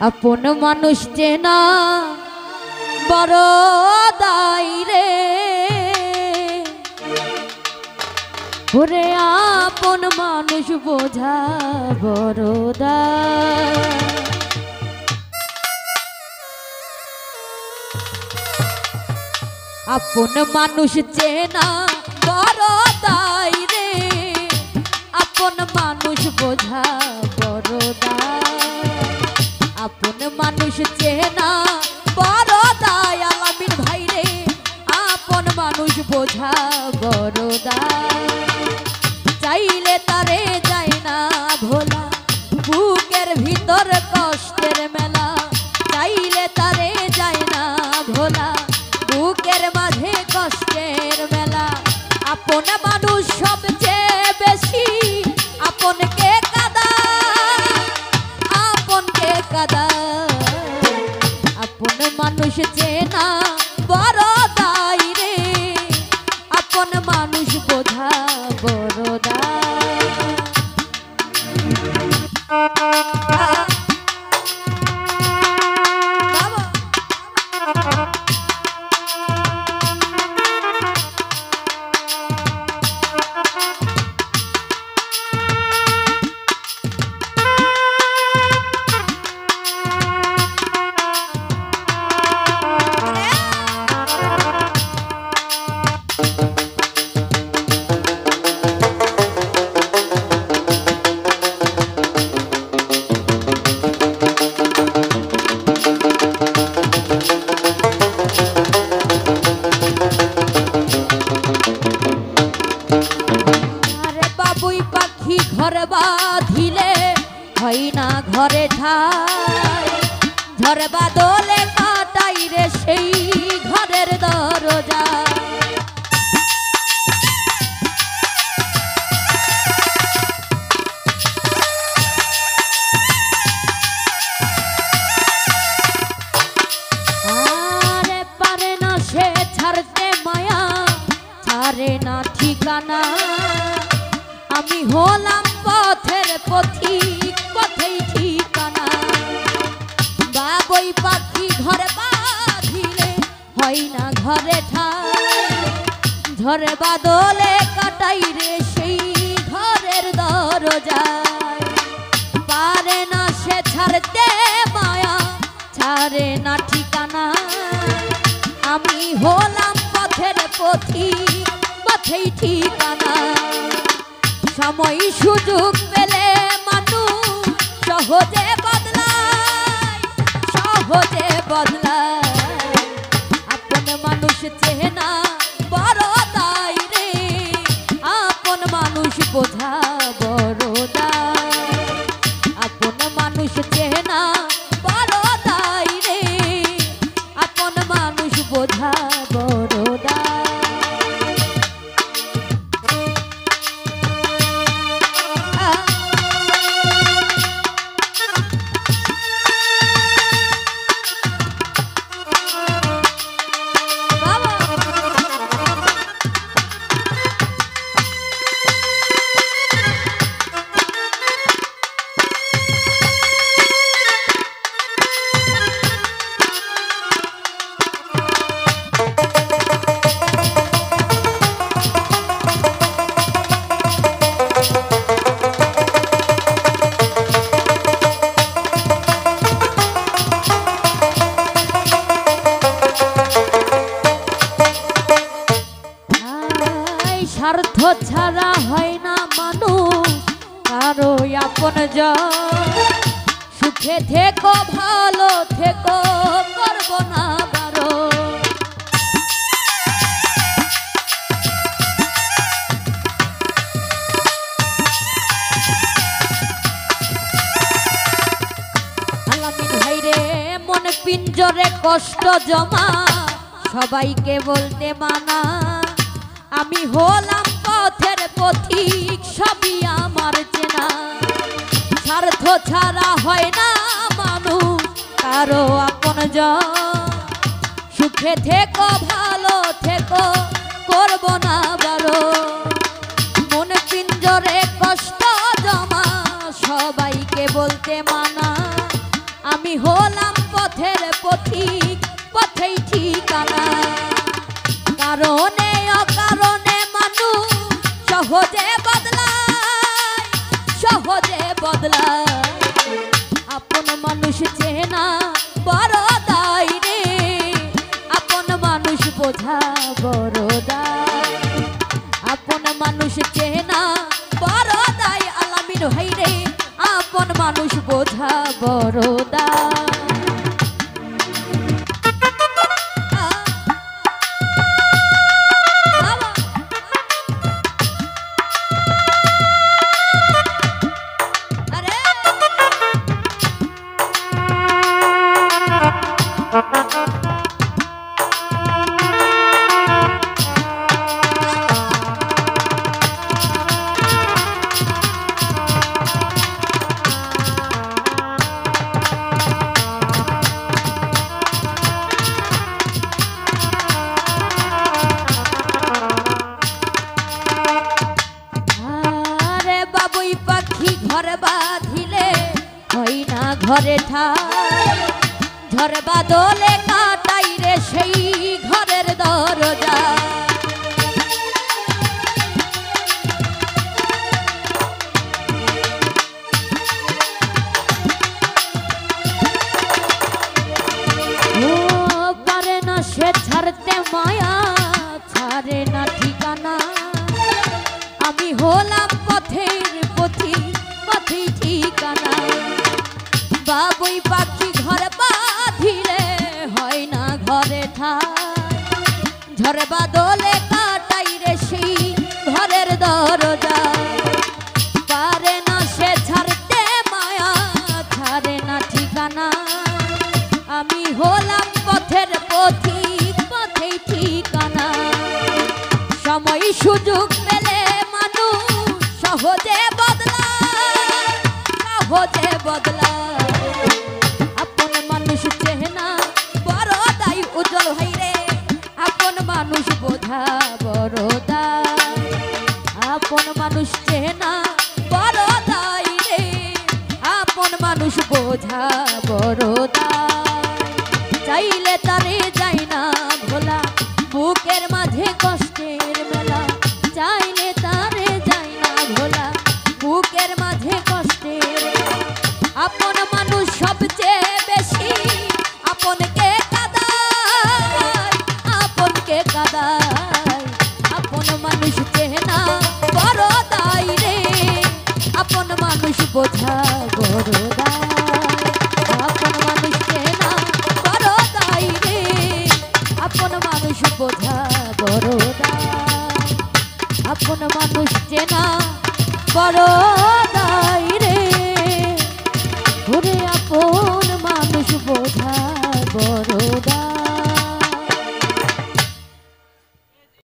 আপন মানুষ চেনা বড় দায় রে, ওরে আপন মানুষ বোঝা বড় দায়। আপন মানুষ চেনা বড় দায় রে, আপন মানুষ বোঝা বড় দায়। আপন মানুষ চেনা বড় দায় আলামিন ভাই রে, আপন মানুষ বোঝা বড় দায়। চাইলে তারে যায় না ভোলা, বুকের ভিতর কষ্টের মেলা। চাইলে তারে যায় না ভোলা, বুকের মাঝে কষ্টের মেলা। আপন মানুষ সবচেয়ে বেশি আপনকে কাঁদায়, আপনকে কাঁদায়। আপন মানুষ চেনা বড় দায় রে, আপন মানুষ বোঝা বড় দায়। ঘর বাঁধিলে হয় না ঘরে ঠাই, ঝড় বাদলে কাটাই রে সেই ঘরের দরজা। আরে পারে না সে ছাড়তে মায়া, ছাড়ে না ঠিকানা। আমি হলাম পথের পথিক, পথেই ঠিকানা। বাবুই পাখি ঘর বাঁধিলে হয় না ঘরে ঠাই, ঝড় বাদলে কাটাই রে সেই ঘরের দরজায়। পারে না সে ছাড়তে মায়া, ছাড়ে না ঠিকানা। আমি হলাম পথের পথিক, পথেই ঠিকানা। সময় সুযোগ পেলে মানুষ সহজে বদলায়, সহজে বদলায়। আপন মানুষ চেনা বড় দায় রে, আপন মানুষ বোঝা বড় দায়। আপন মানুষ চেনা বড় দায় রে, আপন মানুষ বোঝা বড় দায়। স্বার্থ ছাড়া হয় না মানুষ কারো আপনজন। সুখে থেকো ভালো থেকো করব না বারণ। আলামিন ভাই রে, মনে পিঞ্জরে কষ্ট জমা, সবাইকে বলতে মানা। আমি হলাম পথের পথিক, সবই আমার চেনা। স্বার্থ ছাড়া হয় না মানুষ কারো আপনজন। সুখে থেকো ভালো থেকো করব না বারো মন পিঞ্জরে কষ্ট জমা সবাইকে বলতে মানা আমি হলাম পথের পথিক পথেই ঠিকানা কারণে অকারণে মানুষ সহজে বদলায় আপন মানুষ চেনা বড় দায় রে আপন মানুষ বোঝা বড় দায় আপন মানুষ চেনা বড় দায় আলামিন ভাই রে আপন মানুষ বোঝা বড় দায় ঘর বাঁধিলে হয় না ঘরে ঠাই ঝড় বাদলে কাটাই রে সেই ঘরের দরজা ও পারে না সে ছাড়তে মায়া ছাড়ে না ঠিকানা আমি হলাম পথের পথি পথেই ঠিকানা বাবুই পাখি ঘর বাঁধিলে হয় না ঘরে ঠাই ঝড় বাদলে কাটাই রে সেই ঘরের দরজা পারে না সে ছাড়তে মায়া ছাড়ে না ঠিকানা আমি হলাম পথের পথিক পথেই ঠিকানা সময় সুযোগ পেলে মানুষ সহজে বদলায় আপন মানুষ চেনা বড় দায় উজ্জ্বল ভাই রে আপন মানুষ বোঝা বড় দায় আপন মানুষ চেনা বড় দায় রে আপন মানুষ বোঝা বড় দায় চাইলে তারে যাই না ভোলা বুকের মাঝে কষ্টের মেলা চাইলে তারে যাই না ভোলা বুকের মাঝে কষ্টের আপন মানুষ সবচেয়ে বেশি আপনকে কাঁদায় আপন মানুষ চেনা বড় দায় রে আপন মানুষ বোঝা বড় দায় আপন মানুষ চেনা বড় দায় রে আপন মানুষ বোঝা বড় দায় আপন মানুষ চেনা বড়